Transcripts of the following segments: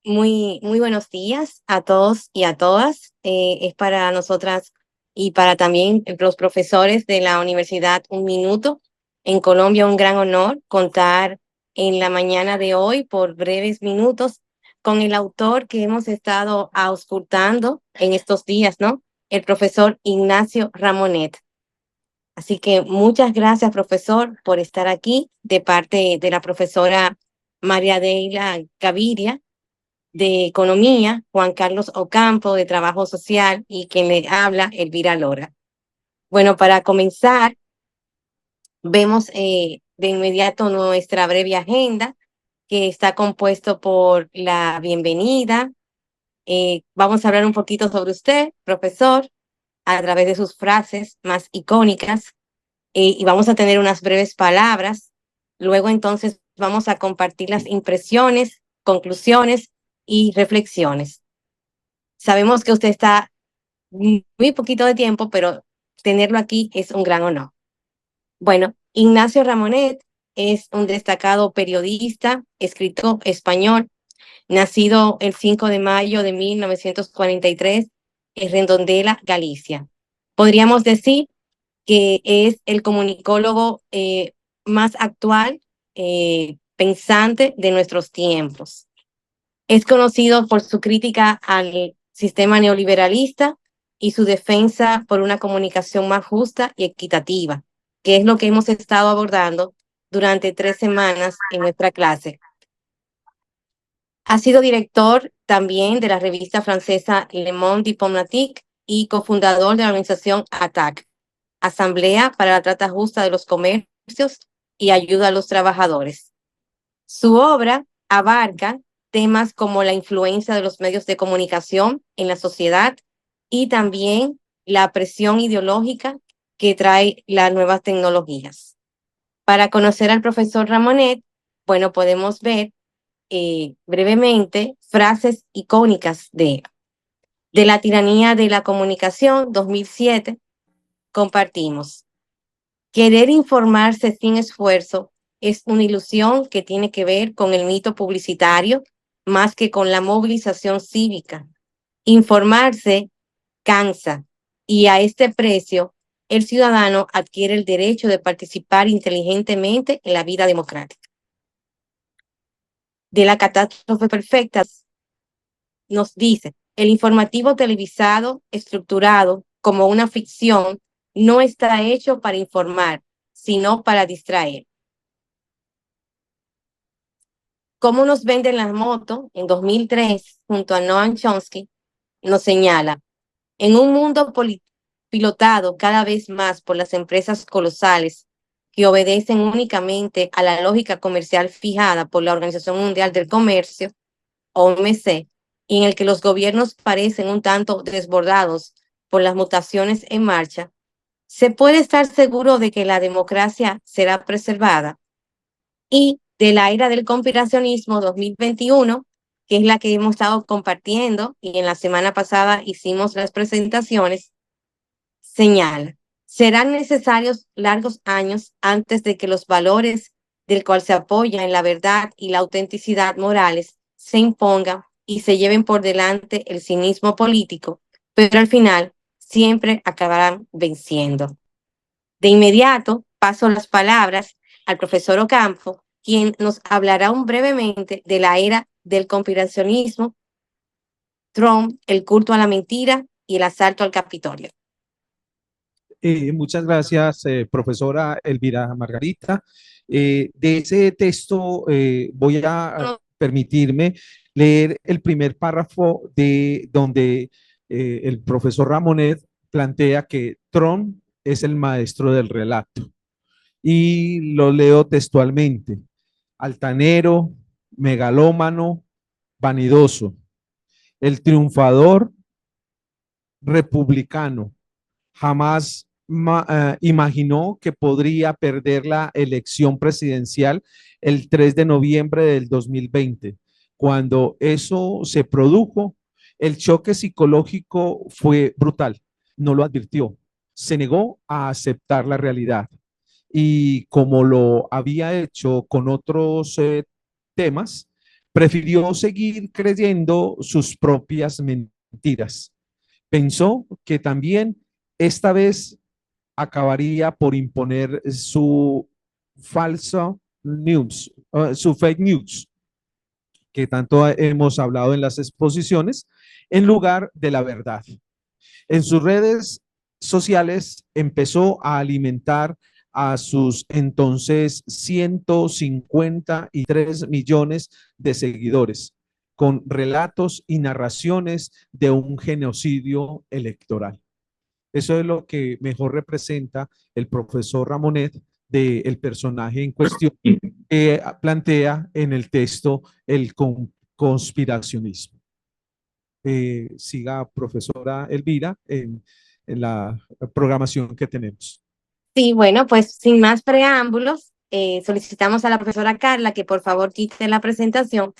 Muy buenos días a todos y a todas. Es para nosotras y para también los profesores de la Universidad Un Minuto en Colombia un gran honor contar en la mañana de hoy por breves minutos con el autor que hemos estado auscultando en estos días, ¿no? El profesor Ignacio Ramonet. Así que muchas gracias, profesor, por estar aquí de parte de la profesora María Deila Gaviria de Economía, Juan Carlos Ocampo de Trabajo Social y quien le habla, Elvira Lora. Bueno, para comenzar, vemos de inmediato nuestra breve agenda que está compuesto por la bienvenida. Vamos a hablar un poquito sobre usted, profesor, a través de sus frases más icónicas y vamos a tener unas breves palabras. Luego entonces vamos a compartir las impresiones, conclusiones y reflexiones. Sabemos que usted está muy poquito de tiempo, pero tenerlo aquí es un gran honor. Bueno, Ignacio Ramonet es un destacado periodista, escritor español, nacido el 5 de mayo de 1943 en Redondela, Galicia. Podríamos decir que es el comunicólogo más actual, pensante de nuestros tiempos. Es conocido por su crítica al sistema neoliberalista y su defensa por una comunicación más justa y equitativa, que es lo que hemos estado abordando durante 3 semanas en nuestra clase. Ha sido director también de la revista francesa Le Monde Diplomatique y cofundador de la organización ATTAC, Asamblea para la Trata Justa de los Comercios y Ayuda a los Trabajadores. Su obra abarca temas como la influencia de los medios de comunicación en la sociedad y también la presión ideológica que trae las nuevas tecnologías. Para conocer al profesor Ramonet, bueno, podemos ver brevemente frases icónicas de él. De la tiranía de la comunicación, 2007, compartimos. Querer informarse sin esfuerzo es una ilusión que tiene que ver con el mito publicitario más que con la movilización cívica. Informarse cansa y a este precio el ciudadano adquiere el derecho de participar inteligentemente en la vida democrática. De la catástrofe perfecta nos dice, el informativo televisado estructurado como una ficción no está hecho para informar, sino para distraer. Cómo nos venden la moto en 2003 junto a Noam Chomsky nos señala, en un mundo pilotado cada vez más por las empresas colosales que obedecen únicamente a la lógica comercial fijada por la Organización Mundial del Comercio, OMC, y en el que los gobiernos parecen un tanto desbordados por las mutaciones en marcha, se puede estar seguro de que la democracia será preservada y de la era del conspiracionismo 2021, que es la que hemos estado compartiendo y en la semana pasada hicimos las presentaciones, señala, serán necesarios largos años antes de que los valores del cual se apoya en la verdad y la autenticidad morales se impongan y se lleven por delante el cinismo político, pero al final siempre acabarán venciendo. De inmediato paso las palabras al profesor Ocampo, quien nos hablará brevemente de la era del conspiracionismo, Trump, el culto a la mentira y el asalto al Capitolio. Muchas gracias, profesora Elvira Margarita. De ese texto voy a permitirme leer el primer párrafo de donde el profesor Ramonet plantea que Trump es el maestro del relato. Y lo leo textualmente. Altanero, megalómano, vanidoso, el triunfador republicano jamás imaginó que podría perder la elección presidencial el 3 de noviembre del 2020. Cuando eso se produjo, el choque psicológico fue brutal. No lo advirtió. Se negó a aceptar la realidad. Y como lo había hecho con otros temas, prefirió seguir creyendo sus propias mentiras. Pensó que también esta vez acabaría por imponer su falso news, su fake news, que tanto hemos hablado en las exposiciones, en lugar de la verdad. En sus redes sociales empezó a alimentar a sus entonces 153 millones de seguidores con relatos y narraciones de un genocidio electoral. Eso es lo que mejor representa el profesor Ramonet del personaje en cuestión que plantea en el texto el conspiracionismo. Siga, profesora Elvira, en la programación que tenemos. Sí, bueno, pues sin más preámbulos, solicitamos a la profesora Carla que por favor quite la presentación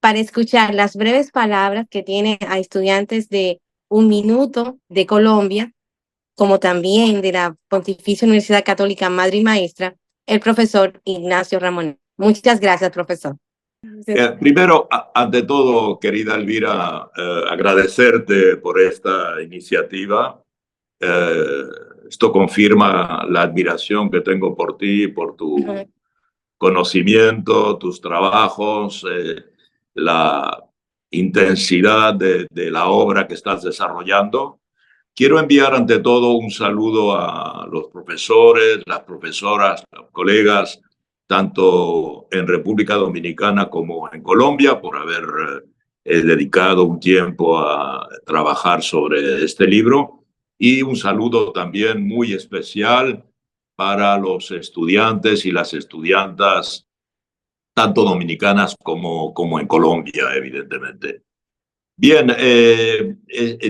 para escuchar las breves palabras que tiene a estudiantes de Un Minuto de Colombia, como también de la Pontificia Universidad Católica Madre y Maestra, el profesor Ignacio Ramón. Muchas gracias, profesor. Primero, ante todo, querida Elvira, agradecerte por esta iniciativa. Esto confirma la admiración que tengo por ti, por tu conocimiento, tus trabajos, la intensidad de la obra que estás desarrollando. Quiero enviar ante todo un saludo a los profesores, las profesoras, los colegas, tanto en República Dominicana como en Colombia, por haber dedicado un tiempo a trabajar sobre este libro. Y un saludo también muy especial para los estudiantes y las estudiantas, tanto dominicanas como en Colombia, evidentemente. Bien,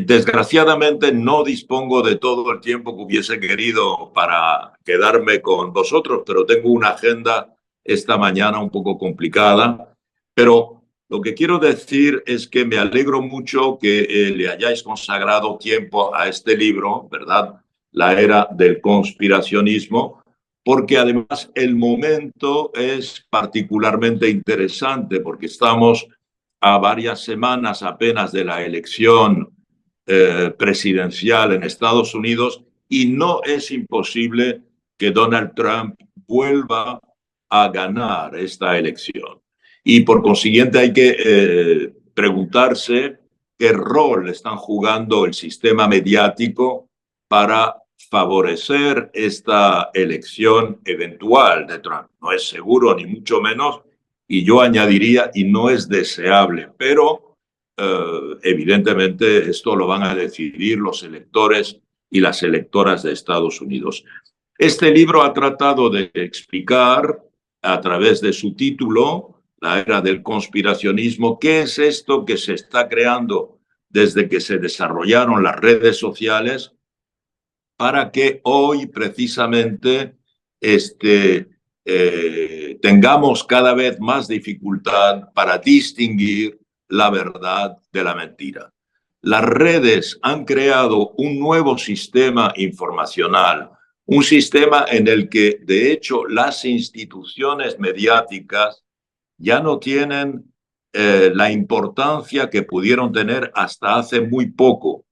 desgraciadamente no dispongo de todo el tiempo que hubiese querido para quedarme con vosotros, pero tengo una agenda esta mañana un poco complicada. Pero lo que quiero decir es que me alegro mucho que le hayáis consagrado tiempo a este libro, ¿verdad? La era del conspiracionismo, porque además el momento es particularmente interesante, porque estamos a varias semanas apenas de la elección presidencial en Estados Unidos y no es imposible que Donald Trump vuelva a ganar esta elección. Y por consiguiente hay que preguntarse qué rol están jugando el sistema mediático para favorecer esta elección eventual de Trump. No es seguro, ni mucho menos, y yo añadiría, y no es deseable, pero evidentemente esto lo van a decidir los electores y las electoras de Estados Unidos. Este libro ha tratado de explicar a través de su título, La era del conspiracionismo, qué es esto que se está creando desde que se desarrollaron las redes sociales para que hoy precisamente tengamos cada vez más dificultad para distinguir la verdad de la mentira. Las redes han creado un nuevo sistema informacional, un sistema en el que, de hecho, las instituciones mediáticas ya no tienen la importancia que pudieron tener hasta hace muy poco.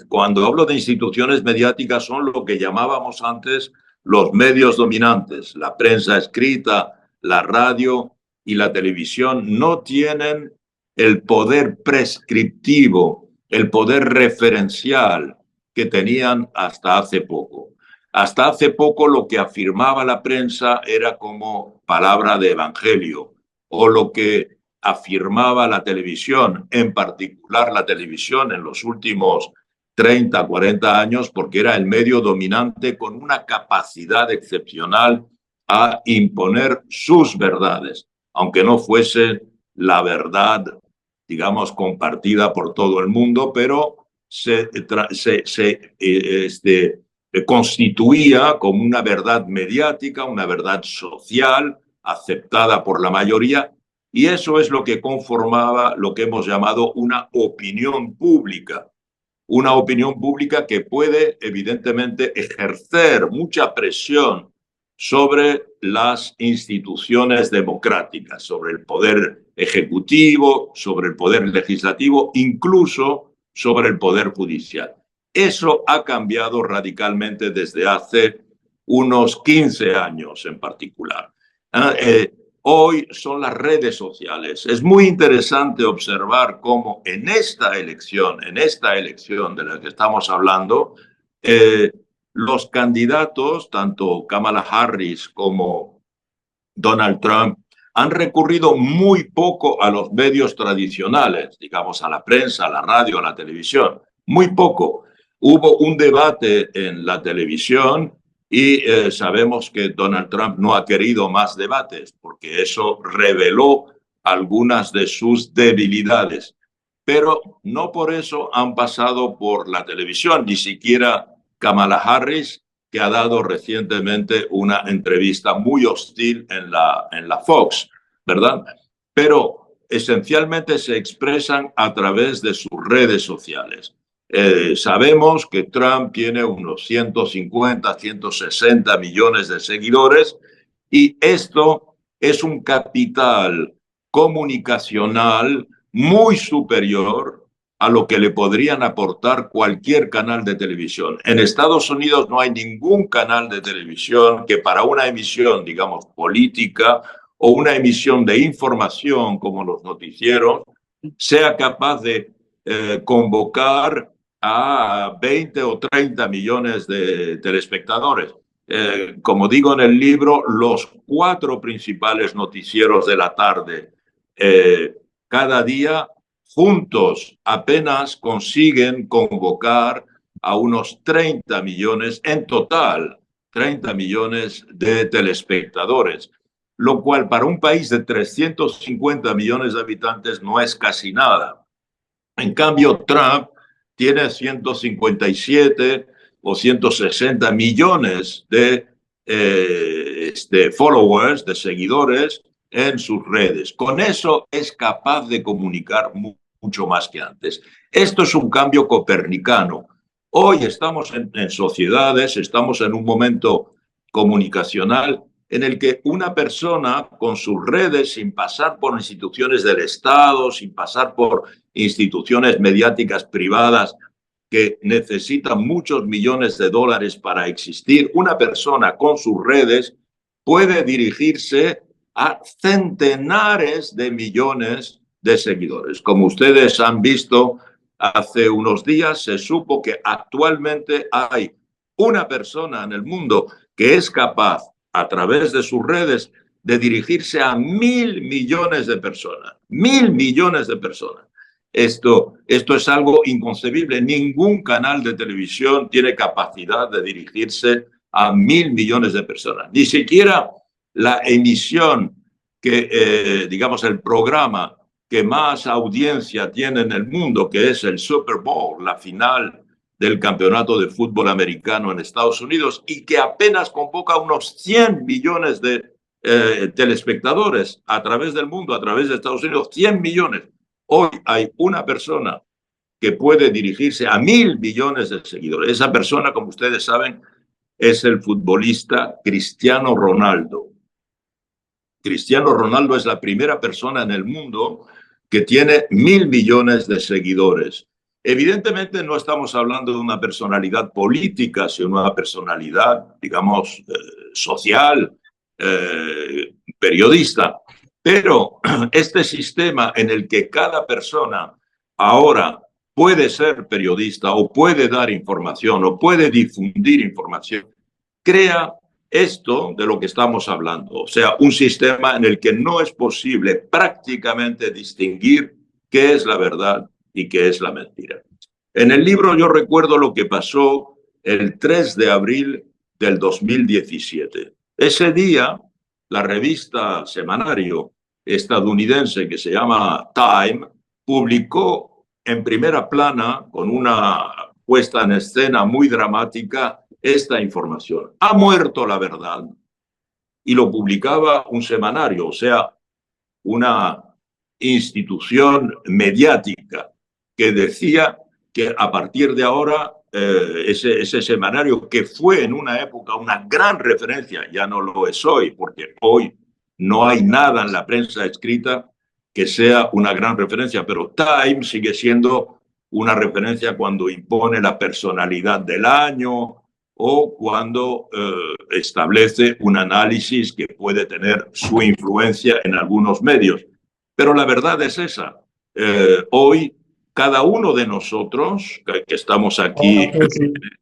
Cuando hablo de instituciones mediáticas son lo que llamábamos antes los medios dominantes. La prensa escrita, la radio y la televisión no tienen el poder prescriptivo, el poder referencial que tenían hasta hace poco. Hasta hace poco lo que afirmaba la prensa era como palabra de evangelio, o lo que afirmaba la televisión, en particular la televisión en los últimos 30, 40 años, porque era el medio dominante con una capacidad excepcional a imponer sus verdades, aunque no fuese la verdad, digamos, compartida por todo el mundo, pero se constituía como una verdad mediática, una verdad social, aceptada por la mayoría, y eso es lo que conformaba lo que hemos llamado una opinión pública que puede evidentemente ejercer mucha presión sobre las instituciones democráticas, sobre el poder ejecutivo, sobre el poder legislativo, incluso sobre el poder judicial. Eso ha cambiado radicalmente desde hace unos 15 años en particular. Hoy son las redes sociales. Es muy interesante observar cómo en esta elección de la que estamos hablando, los candidatos, tanto Kamala Harris como Donald Trump, han recurrido muy poco a los medios tradicionales, digamos a la prensa, a la radio, a la televisión, muy poco. Hubo un debate en la televisión y sabemos que Donald Trump no ha querido más debates porque eso reveló algunas de sus debilidades. Pero no por eso han pasado por la televisión, ni siquiera Kamala Harris, que ha dado recientemente una entrevista muy hostil en la Fox, ¿verdad? Pero esencialmente se expresan a través de sus redes sociales. Sabemos que Trump tiene unos 150, 160 millones de seguidores y esto es un capital comunicacional muy superior a lo que le podrían aportar cualquier canal de televisión. En Estados Unidos no hay ningún canal de televisión que para una emisión, digamos, política o una emisión de información como los noticieros sea capaz de convocar a 20 o 30 millones de telespectadores. Como digo en el libro, los 4 principales noticieros de la tarde cada día juntos apenas consiguen convocar a unos 30 millones en total, 30 millones de telespectadores, lo cual para un país de 350 millones de habitantes no es casi nada. En cambio, Trump tiene 157 o 160 millones de followers, de seguidores en sus redes. Con eso es capaz de comunicar mucho más que antes. Esto es un cambio copernicano. Hoy estamos en sociedades, estamos en un momento comunicacional en el que una persona con sus redes, sin pasar por instituciones del Estado, sin pasar por instituciones mediáticas privadas que necesitan muchos millones de dólares para existir, una persona con sus redes puede dirigirse a centenares de millones de seguidores. Como ustedes han visto, hace unos días se supo que actualmente hay una persona en el mundo que es capaz, a través de sus redes, de dirigirse a 1.000 millones de personas. 1.000 millones de personas. Esto es algo inconcebible. Ningún canal de televisión tiene capacidad de dirigirse a 1.000 millones de personas. Ni siquiera la emisión digamos, el programa que más audiencia tiene en el mundo, que es el Super Bowl, la final del campeonato de fútbol americano en Estados Unidos, y que apenas convoca unos 100 millones de telespectadores a través del mundo, a través de Estados Unidos, 100 millones. Hoy hay una persona que puede dirigirse a 1.000 millones de seguidores. Esa persona, como ustedes saben, es el futbolista Cristiano Ronaldo. Cristiano Ronaldo es la primera persona en el mundo que tiene 1.000 millones de seguidores. Evidentemente no estamos hablando de una personalidad política, sino una personalidad, digamos, social, periodista. Pero este sistema en el que cada persona ahora puede ser periodista o puede dar información o puede difundir información, crea esto de lo que estamos hablando, o sea, un sistema en el que no es posible prácticamente distinguir qué es la verdad y qué es la mentira. En el libro yo recuerdo lo que pasó el 3 de abril del 2017. Ese día, la revista semanario estadounidense que se llama Time publicó en primera plana, con una puesta en escena muy dramática, esta información. Ha muerto la verdad. Y lo publicaba un semanario, o sea, una institución mediática que decía que a partir de ahora ese semanario, que fue en una época una gran referencia, ya no lo es hoy, porque hoy no hay nada en la prensa escrita que sea una gran referencia, pero Time sigue siendo una referencia cuando impone la personalidad del año o cuando establece un análisis que puede tener su influencia en algunos medios. Pero la verdad es esa. Hoy, cada uno de nosotros que estamos aquí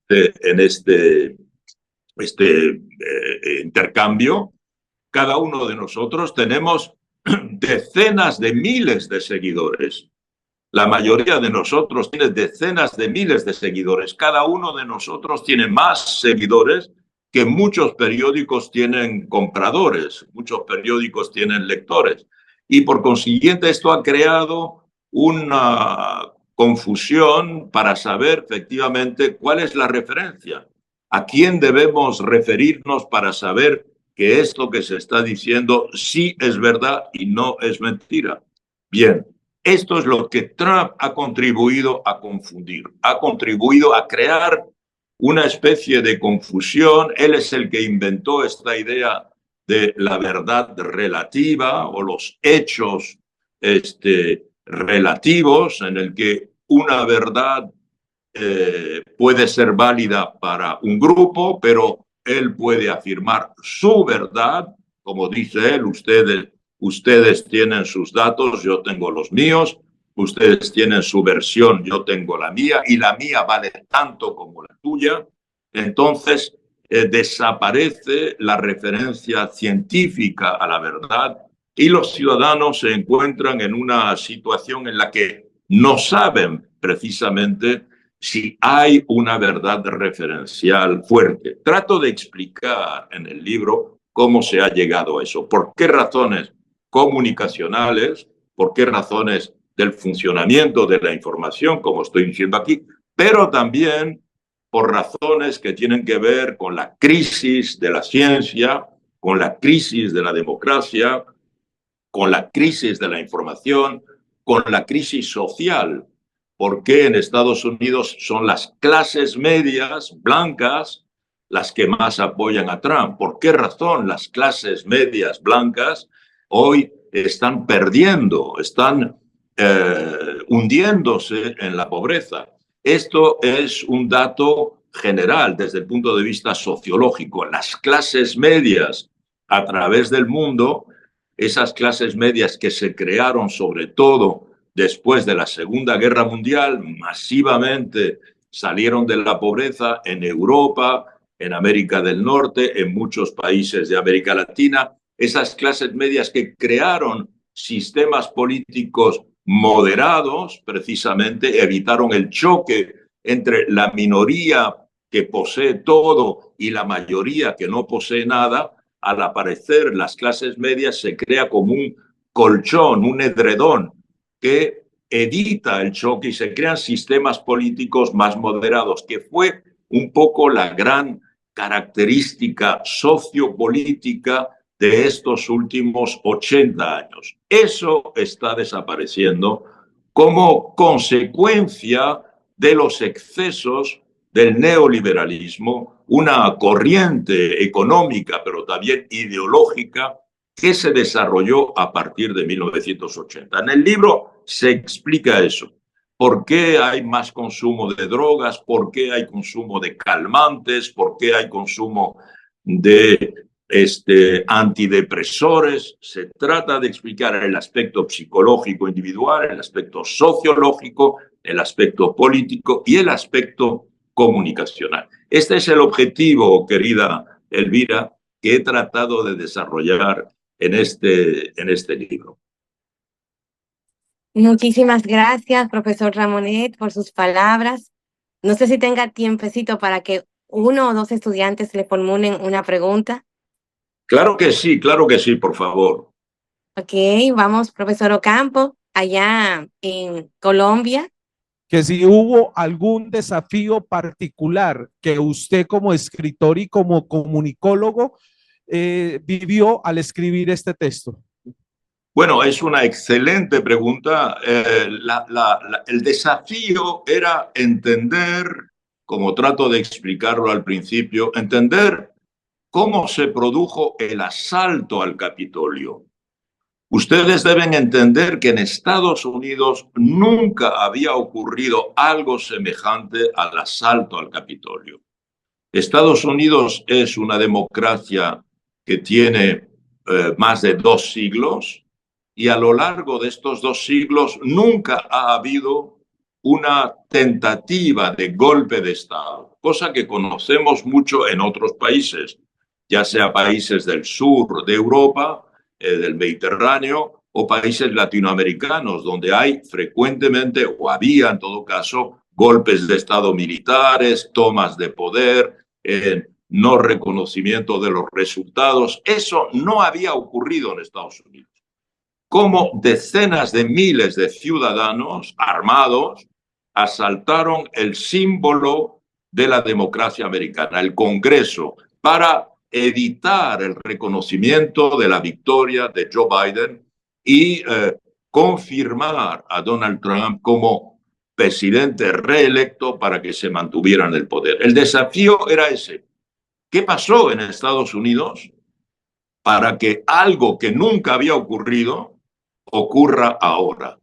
en este intercambio, cada uno de nosotros tenemos decenas de miles de seguidores. La mayoría de nosotros tiene decenas de miles de seguidores. Cada uno de nosotros tiene más seguidores que muchos periódicos tienen compradores, muchos periódicos tienen lectores. Y por consiguiente esto ha creado una confusión para saber efectivamente cuál es la referencia, a quién debemos referirnos para saber que esto que se está diciendo sí es verdad y no es mentira. Bien, esto es lo que Trump ha contribuido a confundir, ha contribuido a crear una especie de confusión. Él es el que inventó esta idea de la verdad relativa o los hechos relativos, en el que una verdad puede ser válida para un grupo, pero él puede afirmar su verdad, como dice él, ustedes tienen sus datos, yo tengo los míos, ustedes tienen su versión, yo tengo la mía, y la mía vale tanto como la tuya. Entonces, desaparece la referencia científica a la verdad y los ciudadanos se encuentran en una situación en la que no saben precisamente si hay una verdad referencial fuerte. Trato de explicar en el libro cómo se ha llegado a eso, por qué razones comunicacionales, por qué razones del funcionamiento de la información, como estoy diciendo aquí, pero también por razones que tienen que ver con la crisis de la ciencia, con la crisis de la democracia, con la crisis de la información, con la crisis social. ¿Por qué en Estados Unidos son las clases medias blancas las que más apoyan a Trump? ¿Por qué razón las clases medias blancas hoy están perdiendo, están hundiéndose en la pobreza? Esto es un dato general desde el punto de vista sociológico. Las clases medias a través del mundo, esas clases medias que se crearon sobre todo después de la Segunda Guerra Mundial, masivamente salieron de la pobreza en Europa, en América del Norte, en muchos países de América Latina. Esas clases medias que crearon sistemas políticos moderados, precisamente evitaron el choque entre la minoría que posee todo y la mayoría que no posee nada. Al aparecer las clases medias se crea como un colchón, un edredón que evita el choque y se crean sistemas políticos más moderados, que fue un poco la gran característica sociopolítica de estos últimos 80 años. Eso está desapareciendo como consecuencia de los excesos del neoliberalismo, una corriente económica, pero también ideológica, que se desarrolló a partir de 1980. En el libro se explica eso. ¿Por qué hay más consumo de drogas? ¿Por qué hay consumo de calmantes? ¿Por qué hay consumo de antidepresores? Se trata de explicar el aspecto psicológico individual, el aspecto sociológico, el aspecto político y el aspecto comunicacional. Este es el objetivo, querida Elvira, que he tratado de desarrollar en este libro. Muchísimas gracias, profesor Ramonet, por sus palabras. No sé si tenga tiempecito para que uno o dos estudiantes le formulen una pregunta. Claro que sí, por favor. Ok, vamos, profesor Ocampo, allá en Colombia. Que si hubo algún desafío particular que usted como escritor y como comunicólogo vivió al escribir este texto. Bueno, es una excelente pregunta. El desafío era entender, como trato de explicarlo al principio, entender cómo se produjo el asalto al Capitolio. Ustedes deben entender que en Estados Unidos nunca había ocurrido algo semejante al asalto al Capitolio. Estados Unidos es una democracia que tiene más de 2 siglos y a lo largo de estos 2 siglos nunca ha habido una tentativa de golpe de Estado, cosa que conocemos mucho en otros países, ya sea países del sur de Europa, del Mediterráneo o países latinoamericanos, donde hay frecuentemente, o había en todo caso, golpes de Estado militares, tomas de poder, no reconocimiento de los resultados. Eso no había ocurrido en Estados Unidos. Como decenas de miles de ciudadanos armados asaltaron el símbolo de la democracia americana, el Congreso, para evitar el reconocimiento de la victoria de Joe Biden y confirmar a Donald Trump como presidente reelecto para que se mantuviera en el poder. El desafío era ese. ¿Qué pasó en Estados Unidos para que algo que nunca había ocurrido ocurra ahora?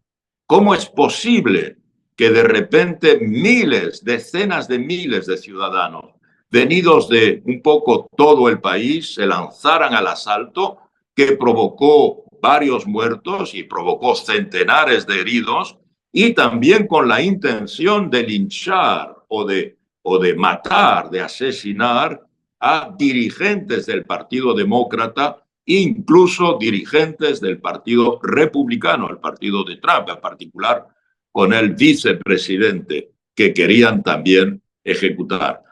¿Cómo es posible que de repente miles, decenas de miles de ciudadanos venidos de un poco todo el país se lanzaran al asalto que provocó varios muertos y provocó centenares de heridos, y también con la intención de linchar o de matar, de asesinar a dirigentes del Partido Demócrata, incluso dirigentes del Partido Republicano, el partido de Trump, en particular con el vicepresidente, que querían también ejecutar?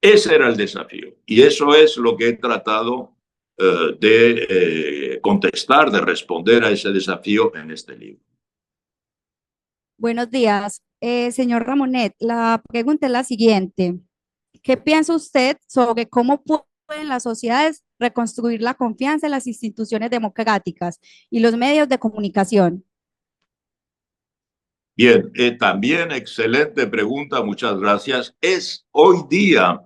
Ese era el desafío, y eso es lo que he tratado de contestar, de responder a ese desafío en este libro. Buenos días, señor Ramonet. La pregunta es la siguiente. ¿Qué piensa usted sobre cómo pueden las sociedades reconstruir la confianza en las instituciones democráticas y los medios de comunicación? Bien, también excelente pregunta, muchas gracias. Es hoy día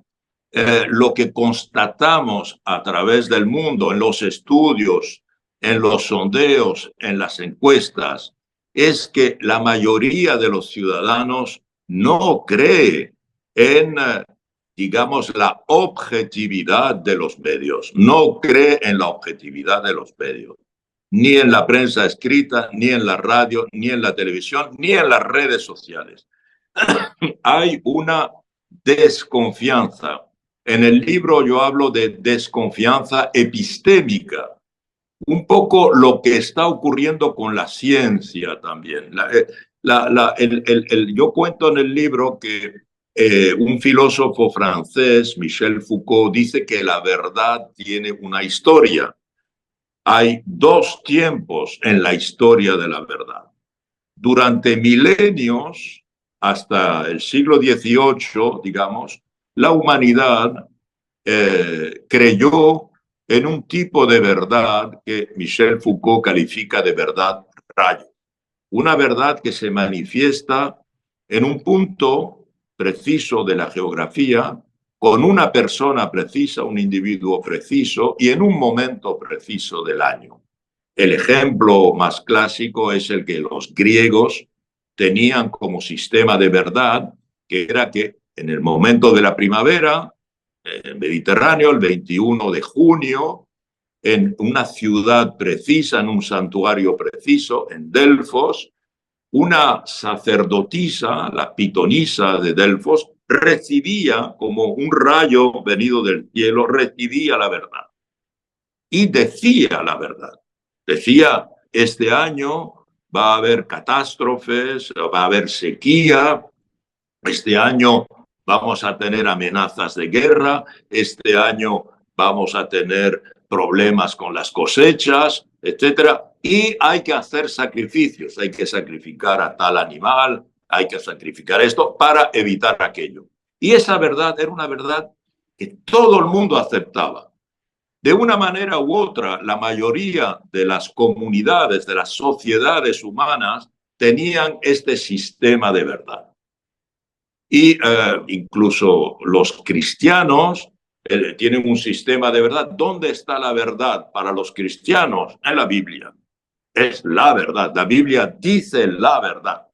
lo que constatamos a través del mundo, en los estudios, en los sondeos, en las encuestas, es que la mayoría de los ciudadanos no cree en, digamos, la objetividad de los medios, no cree en la objetividad de los medios, ni en la prensa escrita, ni en la radio, ni en la televisión, ni en las redes sociales. Hay una desconfianza. En el libro yo hablo de desconfianza epistémica, un poco lo que está ocurriendo con la ciencia también. Yo cuento en el libro que un filósofo francés, Michel Foucault, dice que la verdad tiene una historia. Hay 2 tiempos en la historia de la verdad. Durante milenios, hasta el siglo XVIII, digamos, la humanidad creyó en un tipo de verdad que Michel Foucault califica de verdad rayo. Una verdad que se manifiesta en un punto preciso de la geografía, con una persona precisa, un individuo preciso y en un momento preciso del año. El ejemplo más clásico es el que los griegos tenían como sistema de verdad, que era que en el momento de la primavera, en el Mediterráneo, el 21 de junio, en una ciudad precisa, en un santuario preciso, en Delfos, una sacerdotisa, la pitonisa de Delfos, recibía como un rayo venido del cielo, recibía la verdad y decía la verdad. Decía, este año va a haber catástrofes, va a haber sequía, este año vamos a tener amenazas de guerra, este año vamos a tener problemas con las cosechas, etcétera, y hay que hacer sacrificios, hay que sacrificar a tal animal, hay que sacrificar esto para evitar aquello. Y esa verdad era una verdad que todo el mundo aceptaba. De una manera u otra, la mayoría de las comunidades, de las sociedades humanas, tenían este sistema de verdad. Y incluso los cristianos tienen un sistema de verdad. ¿Dónde está la verdad para los cristianos? En la Biblia. es la verdad. La Biblia dice la verdad.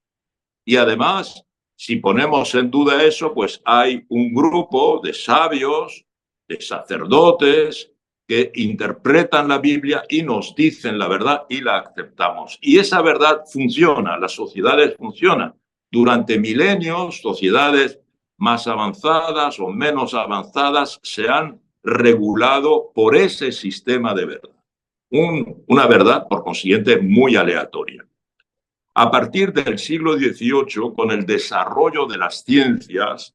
Y además, si ponemos en duda eso, pues hay un grupo de sabios, de sacerdotes, que interpretan la Biblia y nos dicen la verdad y la aceptamos. Y esa verdad funciona, las sociedades funcionan. Durante milenios, sociedades más avanzadas o menos avanzadas se han regulado por ese sistema de verdad. Una verdad, por consiguiente, muy aleatoria. A partir del siglo XVIII, con el desarrollo de las ciencias,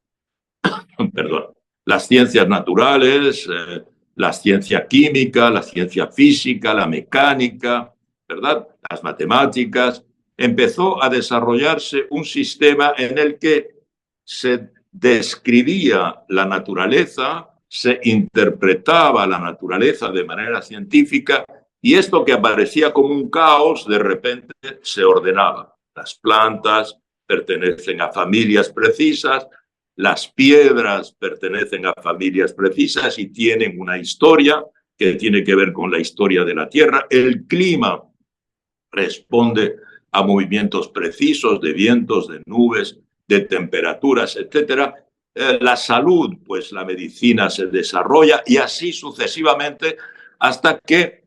perdón, las ciencias naturales, la ciencia química, la ciencia física, la mecánica, ¿verdad? Las matemáticas, empezó a desarrollarse un sistema en el que se describía la naturaleza, se interpretaba la naturaleza de manera científica y esto que aparecía como un caos, de repente se ordenaba. Las plantas pertenecen a familias precisas, las piedras pertenecen a familias precisas y tienen una historia que tiene que ver con la historia de la Tierra. El clima responde a movimientos precisos de vientos, de nubes, de temperaturas, etcétera. La salud, pues la medicina se desarrolla y así sucesivamente hasta que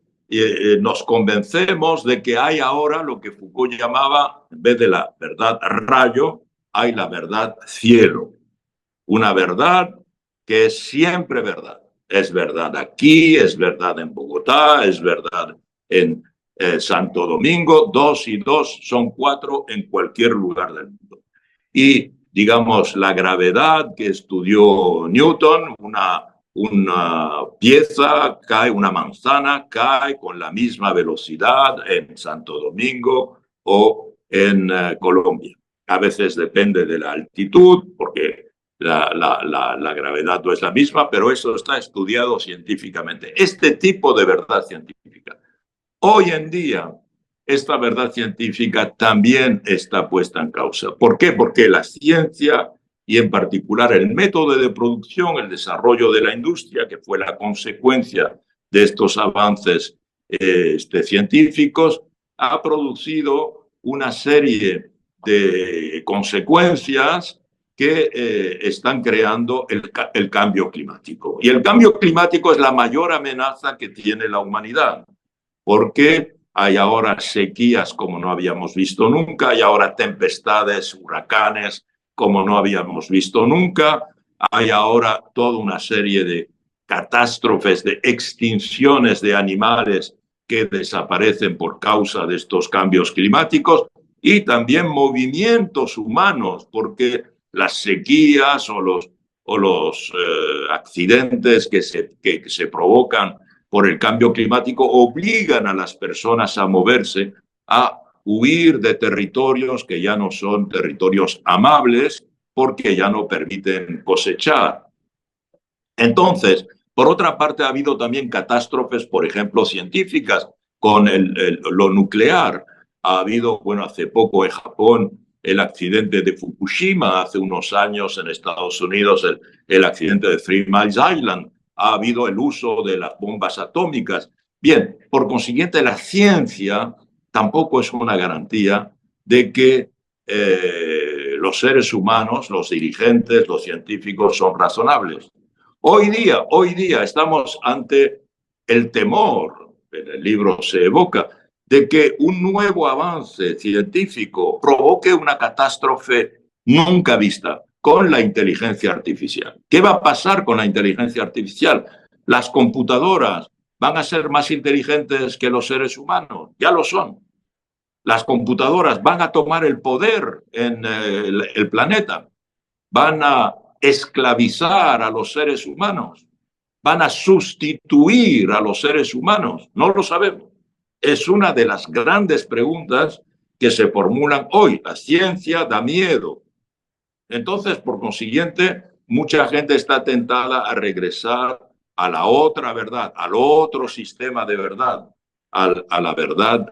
nos convencemos de que hay ahora lo que Foucault llamaba, en vez de la verdad rayo, hay la verdad cielo. Una verdad que es siempre verdad. Es verdad aquí, es verdad en Bogotá, es verdad en Santo Domingo. 2 y 2 son 4 en cualquier lugar del mundo. Y, digamos, la gravedad que estudió Newton, una pieza cae, una manzana cae con la misma velocidad en Santo Domingo o en Colombia. A veces depende de la altitud, porque la gravedad no es la misma, pero eso está estudiado científicamente. Este tipo de verdad científica. Hoy en día, esta verdad científica también está puesta en causa. ¿Por qué? Porque la ciencia y en particular el método de producción, el desarrollo de la industria, que fue la consecuencia de estos avances científicos, ha producido una serie de consecuencias que están creando el cambio climático. Y el cambio climático es la mayor amenaza que tiene la humanidad, porque hay ahora sequías como no habíamos visto nunca, hay ahora tempestades, huracanes como no habíamos visto nunca, hay ahora toda una serie de catástrofes, de extinciones de animales que desaparecen por causa de estos cambios climáticos y también movimientos humanos, porque las sequías o los accidentes que se provocan por el cambio climático obligan a las personas a moverse, a huir de territorios que ya no son territorios amables porque ya no permiten cosechar. Entonces, por otra parte, ha habido también catástrofes, por ejemplo, científicas con lo nuclear. Ha habido, bueno, hace poco en Japón el accidente de Fukushima, hace unos años en Estados Unidos el accidente de Three Mile Island. Ha habido el uso de las bombas atómicas. Bien, por consiguiente, la ciencia tampoco es una garantía de que los seres humanos, los dirigentes, los científicos son razonables. Hoy día estamos ante el temor, en el libro se evoca, de que un nuevo avance científico provoque una catástrofe nunca vista con la inteligencia artificial. ¿Qué va a pasar con la inteligencia artificial? Las computadoras van a ser más inteligentes que los seres humanos, ya lo son. Las computadoras van a tomar el poder en el planeta, van a esclavizar a los seres humanos, van a sustituir a los seres humanos, no lo sabemos. Es una de las grandes preguntas que se formulan hoy. La ciencia da miedo. Entonces, por consiguiente, mucha gente está tentada a regresar a la otra verdad, al otro sistema de verdad, a la verdad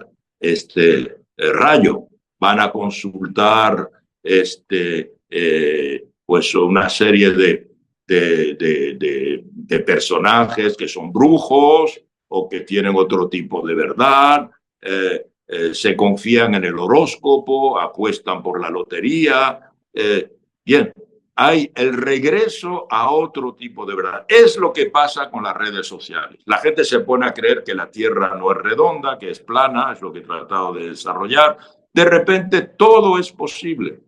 rayo. Van a consultar pues una serie de personajes que son brujos o que tienen otro tipo de verdad. se confían en el horóscopo, apuestan por la lotería. Bien, hay el regreso a otro tipo de verdad. Es lo que pasa con las redes sociales. La gente se pone a creer que la Tierra no es redonda, que es plana, es lo que he tratado de desarrollar. De repente todo es posible.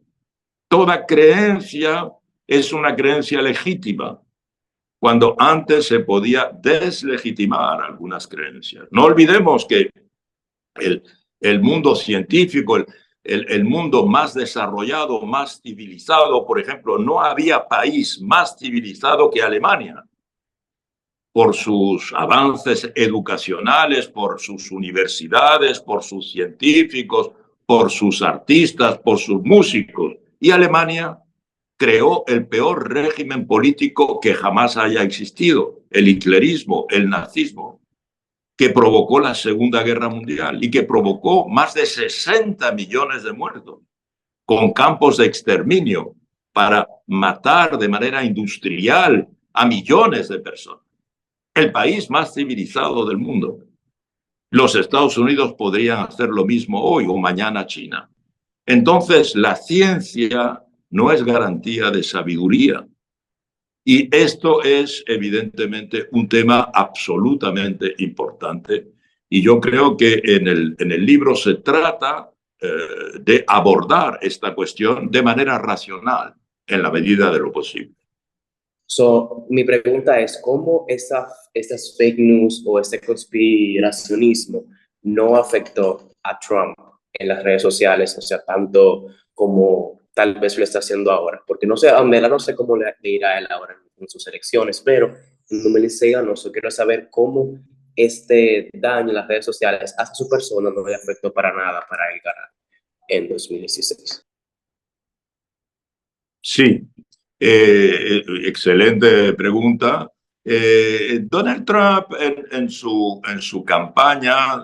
Toda creencia es una creencia legítima, cuando antes se podía deslegitimar algunas creencias. No olvidemos que el mundo científico, el mundo más desarrollado, más civilizado, por ejemplo, no había país más civilizado que Alemania, por sus avances educacionales, por sus universidades, por sus científicos, por sus artistas, por sus músicos. Y Alemania creó el peor régimen político que jamás haya existido, el hitlerismo, el nazismo, que provocó la Segunda Guerra Mundial y que provocó más de 60 millones de muertos, con campos de exterminio para matar de manera industrial a millones de personas. El país más civilizado del mundo. Los Estados Unidos podrían hacer lo mismo hoy o mañana China. Entonces, la ciencia no es garantía de sabiduría. Y esto es evidentemente un tema absolutamente importante. Y yo creo que en el libro se trata de abordar esta cuestión de manera racional, en la medida de lo posible. Mi pregunta es, ¿cómo estas fake news o este conspiracionismo no afectó a Trump en las redes sociales, o sea, tanto como tal vez lo está haciendo ahora? Porque no sé, a Mela no sé cómo le irá a él ahora en sus elecciones, pero no me dice ganoso, quiero saber cómo este daño en las redes sociales a su persona no le afectó para nada para él ganar en 2016. Sí, excelente pregunta. Donald Trump en su campaña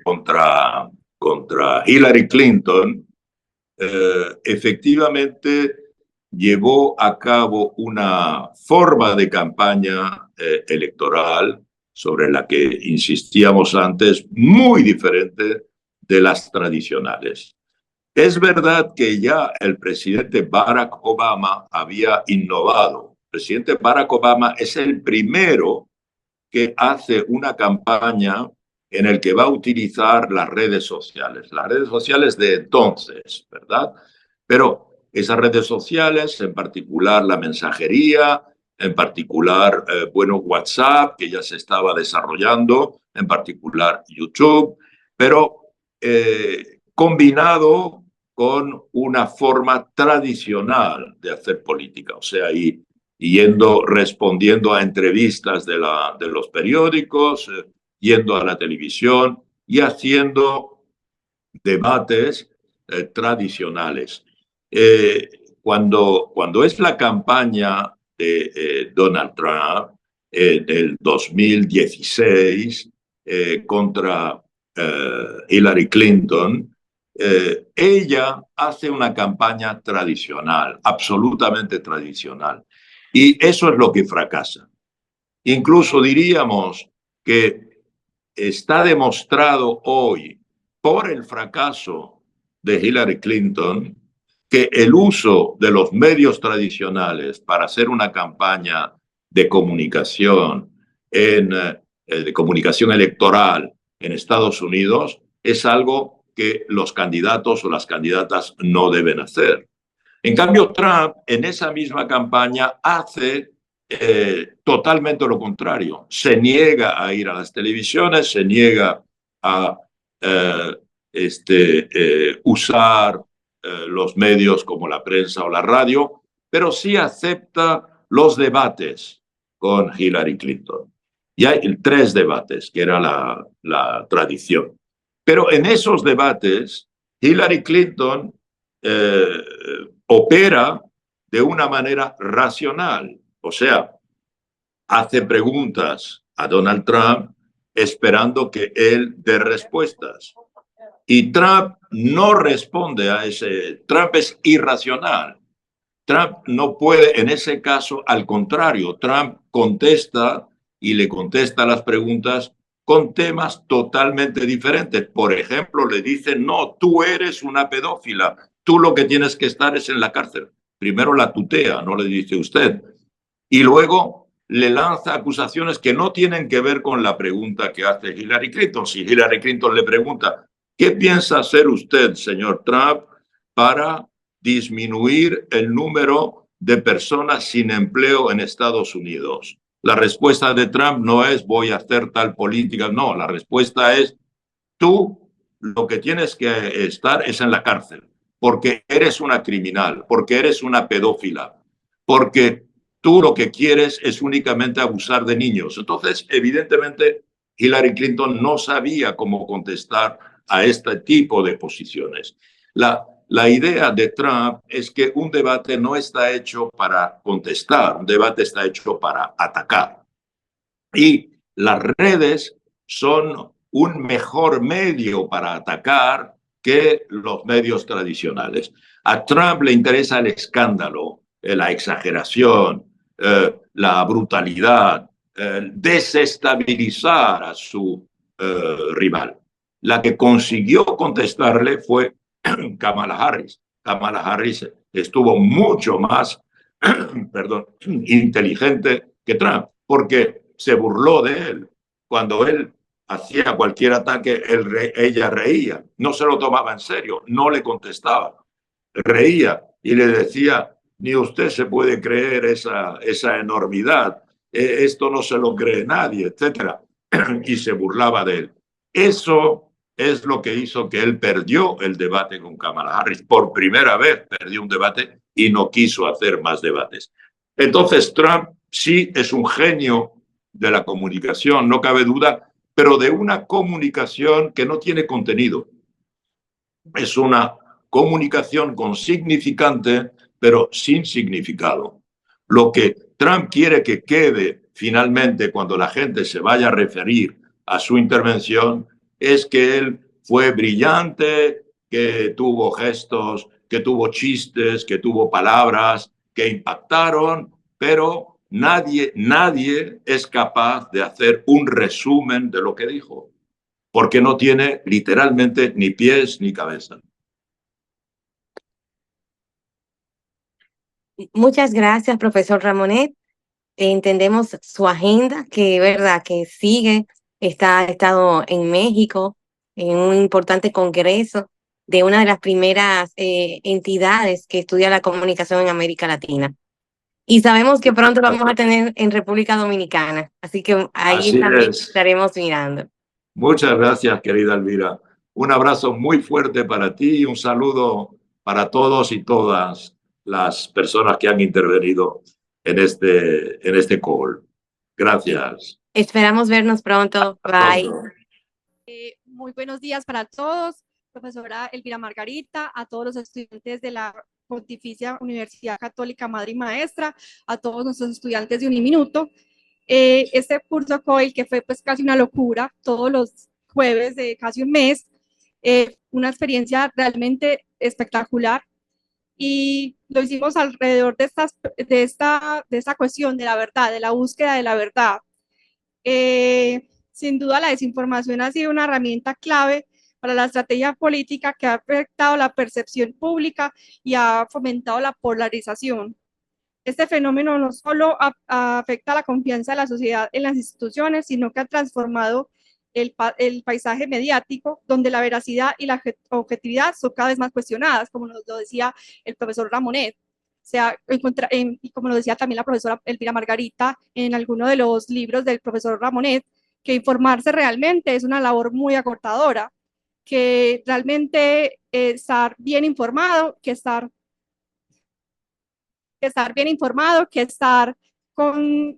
contra Hillary Clinton, efectivamente llevó a cabo una forma de campaña electoral sobre la que insistíamos antes, muy diferente de las tradicionales. Es verdad que ya el presidente Barack Obama había innovado. El presidente Barack Obama es el primero que hace una campaña en el que va a utilizar las redes sociales de entonces, ¿verdad? Pero esas redes sociales, en particular la mensajería, en particular, WhatsApp, que ya se estaba desarrollando, en particular YouTube, pero combinado con una forma tradicional de hacer política, o sea, respondiendo a entrevistas de los periódicos, yendo a la televisión y haciendo debates tradicionales. Cuando es la campaña de Donald Trump del 2016 contra Hillary Clinton, ella hace una campaña tradicional, absolutamente tradicional. Y eso es lo que fracasa. Incluso diríamos que está demostrado hoy por el fracaso de Hillary Clinton que el uso de los medios tradicionales para hacer una campaña de comunicación, de comunicación electoral en Estados Unidos es algo que los candidatos o las candidatas no deben hacer. En cambio, Trump en esa misma campaña hace totalmente lo contrario. Se niega a ir a las televisiones, se niega a usar los medios como la prensa o la radio, pero sí acepta los debates con Hillary Clinton. Y hay 3 debates, que era la tradición. Pero en esos debates, Hillary Clinton opera de una manera racional, o sea, hace preguntas a Donald Trump esperando que él dé respuestas. Y Trump no responde a ese. Trump es irracional. Trump no puede, en ese caso, al contrario, Trump contesta y le contesta las preguntas con temas totalmente diferentes. Por ejemplo, le dicen, no, tú eres una pedófila, tú lo que tienes que estar es en la cárcel. Primero la tutea, no le dice usted. Y luego le lanza acusaciones que no tienen que ver con la pregunta que hace Hillary Clinton. Si Hillary Clinton le pregunta, ¿qué piensa hacer usted, señor Trump, para disminuir el número de personas sin empleo en Estados Unidos? La respuesta de Trump no es voy a hacer tal política, no, la respuesta es tú lo que tienes que estar es en la cárcel, porque eres una criminal, porque eres una pedófila, porque tú lo que quieres es únicamente abusar de niños. Entonces, evidentemente, Hillary Clinton no sabía cómo contestar a este tipo de posiciones. La idea de Trump es que un debate no está hecho para contestar, un debate está hecho para atacar. Y las redes son un mejor medio para atacar que los medios tradicionales. A Trump le interesa el escándalo, la exageración, la brutalidad, desestabilizar a su rival. La que consiguió contestarle fue Kamala Harris. Kamala Harris estuvo mucho más, perdón, inteligente que Trump, porque se burló de él. Cuando él hacía cualquier ataque, ella reía, no se lo tomaba en serio, no le contestaba, reía y le decía, ni usted se puede creer esa enormidad, esto no se lo cree nadie, etcétera, y se burlaba de él. Eso es lo que hizo que él perdió el debate con Kamala Harris. Por primera vez perdió un debate y no quiso hacer más debates. Entonces Trump sí es un genio de la comunicación, no cabe duda, pero de una comunicación que no tiene contenido. Es una comunicación con significante, pero sin significado. Lo que Trump quiere que quede finalmente cuando la gente se vaya a referir a su intervención es que él fue brillante, que tuvo gestos, que tuvo chistes, que tuvo palabras que impactaron, pero nadie es capaz de hacer un resumen de lo que dijo, porque no tiene literalmente ni pies ni cabeza. Muchas gracias, profesor Ramonet. Entendemos su agenda, que verdad que sigue, ha estado en México, en un importante congreso de una de las primeras entidades que estudia la comunicación en América Latina. Y sabemos que pronto lo vamos a tener en República Dominicana, así que ahí Así también es. estaremos mirando. Muchas gracias, querida Elvira. Un abrazo muy fuerte para ti y un saludo para todos y todas las personas que han intervenido en este call. Gracias. Esperamos vernos pronto. Bye. Muy buenos días para todos, profesora Elvira Margarita, a todos los estudiantes de la Pontificia Universidad Católica Madre y Maestra, a todos nuestros estudiantes de Uniminuto. Este curso COIL, que fue pues casi una locura, todos los jueves de casi un mes, una experiencia realmente espectacular, y lo hicimos alrededor de esta cuestión de la verdad, de la búsqueda de la verdad. Sin duda la desinformación ha sido una herramienta clave para la estrategia política que ha afectado la percepción pública y ha fomentado la polarización. Este fenómeno no solo afecta la confianza de la sociedad en las instituciones, sino que ha transformado el paisaje mediático, donde la veracidad y la objetividad son cada vez más cuestionadas, como nos lo decía el profesor Ramonet. Y como lo decía también la profesora Elvira Margarita en alguno de los libros del profesor Ramonet, que informarse realmente es una labor muy agotadora, que realmente estar bien informado, que estar bien informado, que estar con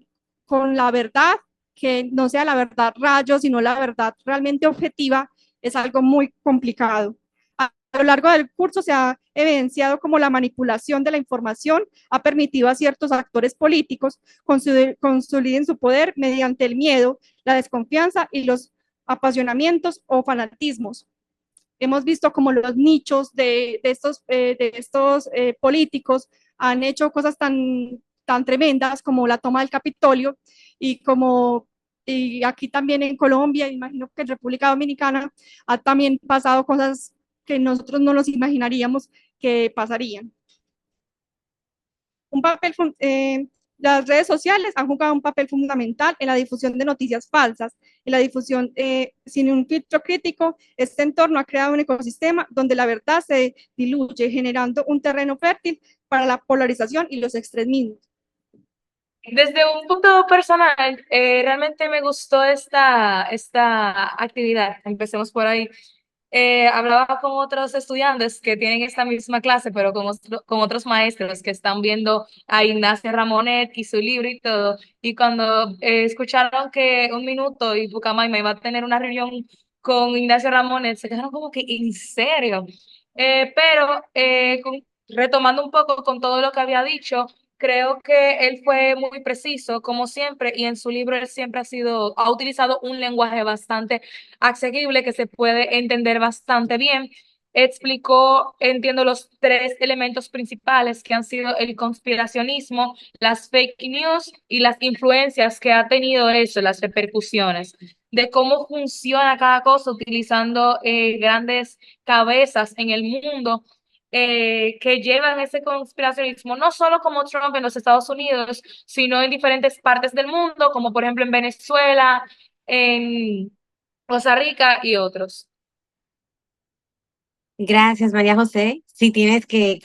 la verdad, que no sea la verdad rayo, sino la verdad realmente objetiva, es algo muy complicado. A lo largo del curso se ha evidenciado como la manipulación de la información ha permitido a ciertos actores políticos consoliden su poder mediante el miedo, la desconfianza y los apasionamientos o fanatismos. Hemos visto como los nichos de estos políticos han hecho cosas tan tremendas como la toma del Capitolio y como y aquí también en Colombia, imagino que en República Dominicana, ha también pasado cosas que nosotros no nos imaginaríamos que pasarían. Un papel, las redes sociales han jugado un papel fundamental en la difusión de noticias falsas, en la difusión sin un filtro crítico. Este entorno ha creado un ecosistema donde la verdad se diluye, generando un terreno fértil para la polarización y los extremismos. Desde un punto personal, realmente me gustó esta actividad. Empecemos por ahí. Hablaba con otros estudiantes que tienen esta misma clase, pero con otros maestros que están viendo a Ignacio Ramonet y su libro y todo. Y cuando escucharon que Un Minuto y Pucamaima iba a tener una reunión con Ignacio Ramonet, se quedaron como que, ¿en serio? Retomando un poco con todo lo que había dicho, creo que él fue muy preciso, como siempre, y en su libro él siempre ha utilizado un lenguaje bastante asequible que se puede entender bastante bien. Explicó, entiendo, los tres elementos principales que han sido el conspiracionismo, las fake news y las influencias que ha tenido eso, las repercusiones, de cómo funciona cada cosa utilizando grandes cabezas en el mundo que llevan ese conspiracionismo, no solo como Trump en los Estados Unidos, sino en diferentes partes del mundo, como por ejemplo en Venezuela, en Costa Rica y otros. Gracias, María José. Si tienes que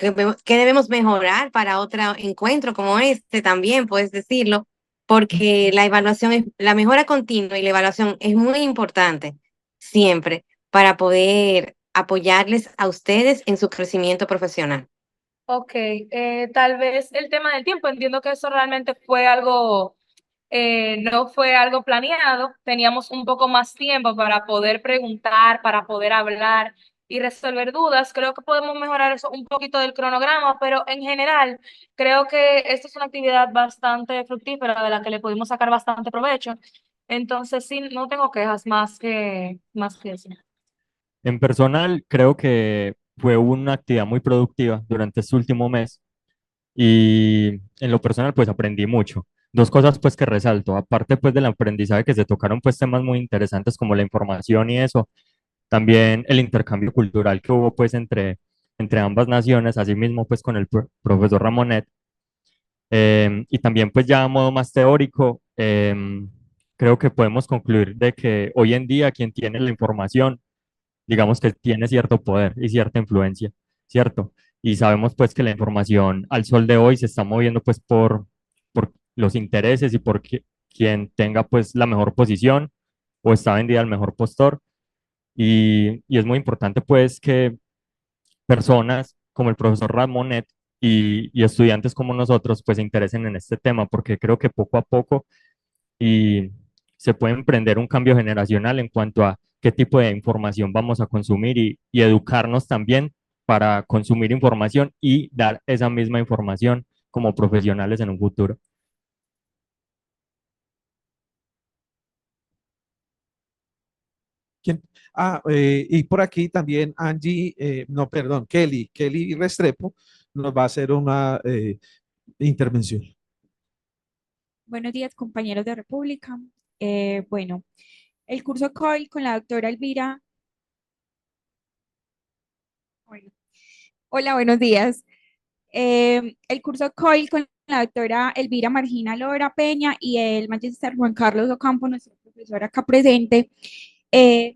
debemos mejorar para otro encuentro como este también, puedes decirlo, porque la mejora continua y la evaluación es muy importante siempre para poder apoyarles a ustedes en su crecimiento profesional. Ok, tal vez el tema del tiempo, entiendo que eso realmente fue algo, no fue algo planeado, teníamos un poco más tiempo para poder preguntar, para poder hablar y resolver dudas. Creo que podemos mejorar eso un poquito del cronograma, pero en general creo que esto es una actividad bastante fructífera de la que le pudimos sacar bastante provecho. Entonces, sí, no tengo quejas más que eso. En personal, creo que fue una actividad muy productiva durante este último mes y en lo personal pues aprendí mucho. Dos cosas pues que resalto, aparte pues del aprendizaje que se tocaron pues temas muy interesantes como la información y eso, también el intercambio cultural que hubo pues entre ambas naciones, asimismo pues con el profesor Ramonet. Y también pues ya a modo más teórico, creo que podemos concluir de que hoy en día quien tiene la información digamos que tiene cierto poder y cierta influencia, ¿cierto? Y sabemos pues que la información al sol de hoy se está moviendo pues por los intereses y por quien tenga pues la mejor posición o está vendida al mejor postor. Y es muy importante pues que personas como el profesor Ramonet y estudiantes como nosotros pues se interesen en este tema porque creo que poco a poco y se puede emprender un cambio generacional en cuanto a qué tipo de información vamos a consumir y educarnos también para consumir información y dar esa misma información como profesionales en un futuro. ¿Quién? Y por aquí también Angie, no, perdón, Kelly Restrepo nos va a hacer una intervención. Buenos días, compañeros de República. Bueno, el curso COIL con la doctora Elvira. Bueno, hola, buenos días. El curso COIL con la doctora Elvira Margina Lora Peña y el magíster Juan Carlos Ocampo, nuestro profesor acá presente, eh,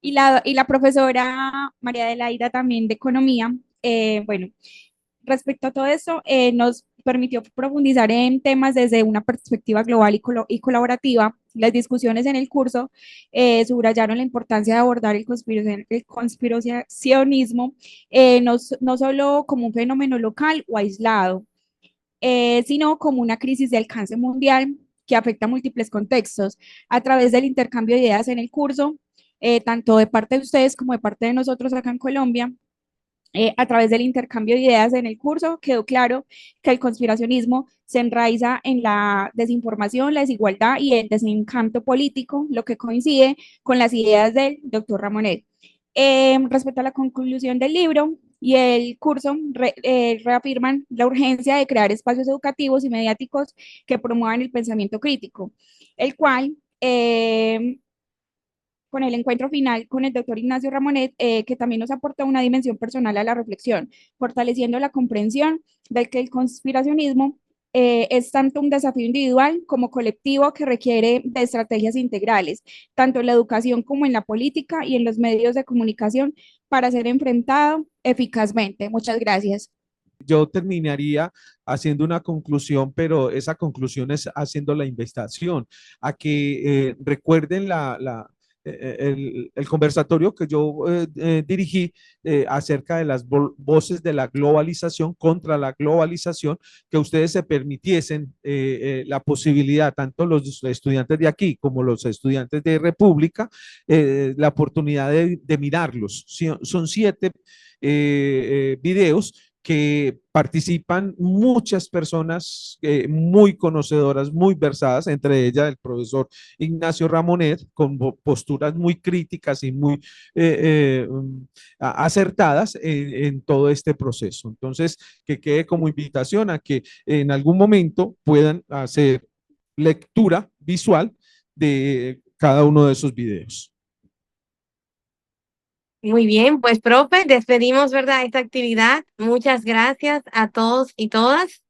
y la profesora María Adelaida también de Economía. Bueno, respecto a todo eso, nos permitió profundizar en temas desde una perspectiva global y colaborativa. Las discusiones en el curso subrayaron la importancia de abordar el conspiracionismo no solo como un fenómeno local o aislado, sino como una crisis de alcance mundial que afecta a múltiples contextos. A través del intercambio de ideas en el curso, tanto de parte de ustedes como de parte de nosotros acá en Colombia, a través del intercambio de ideas en el curso, quedó claro que el conspiracionismo se enraiza en la desinformación, la desigualdad y el desencanto político, lo que coincide con las ideas del doctor Ramonet. Respecto a la conclusión del libro, y el curso reafirman la urgencia de crear espacios educativos y mediáticos que promuevan el pensamiento crítico, el cual con el encuentro final con el doctor Ignacio Ramonet, que también nos aporta una dimensión personal a la reflexión, fortaleciendo la comprensión de que el conspiracionismo es tanto un desafío individual como colectivo que requiere de estrategias integrales, tanto en la educación como en la política y en los medios de comunicación para ser enfrentado eficazmente. Muchas gracias. Yo terminaría haciendo una conclusión, pero esa conclusión es haciendo la invitación a que recuerden el conversatorio que yo dirigí acerca de las voces de la globalización contra la globalización, que ustedes se permitiesen la posibilidad, tanto los estudiantes de aquí como los estudiantes de República, la oportunidad de mirarlos. Son 7 videos que participan muchas personas muy conocedoras, muy versadas, entre ellas el profesor Ignacio Ramonet, con posturas muy críticas y muy acertadas en todo este proceso. Entonces, que quede como invitación a que en algún momento puedan hacer lectura visual de cada uno de esos videos. Muy bien, pues profe, despedimos, ¿verdad?, esta actividad. Muchas gracias a todos y todas.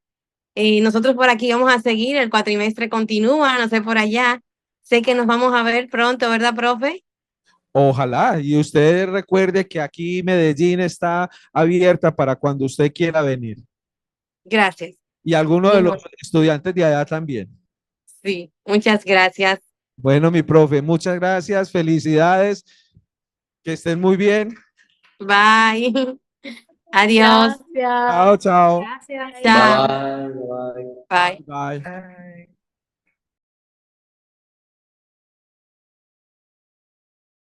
Nosotros por aquí vamos a seguir, el cuatrimestre continúa, no sé por allá. Sé que nos vamos a ver pronto, ¿verdad, profe? Ojalá, y usted recuerde que aquí Medellín está abierta para cuando usted quiera venir. Gracias. Y alguno de los estudiantes de allá también. Sí, muchas gracias. Bueno, mi profe, muchas gracias, felicidades, que estén muy bien. Bye. Adiós. Gracias. Chao, chao. Gracias. Chao. Bye, bye. Bye. Bye. Ay.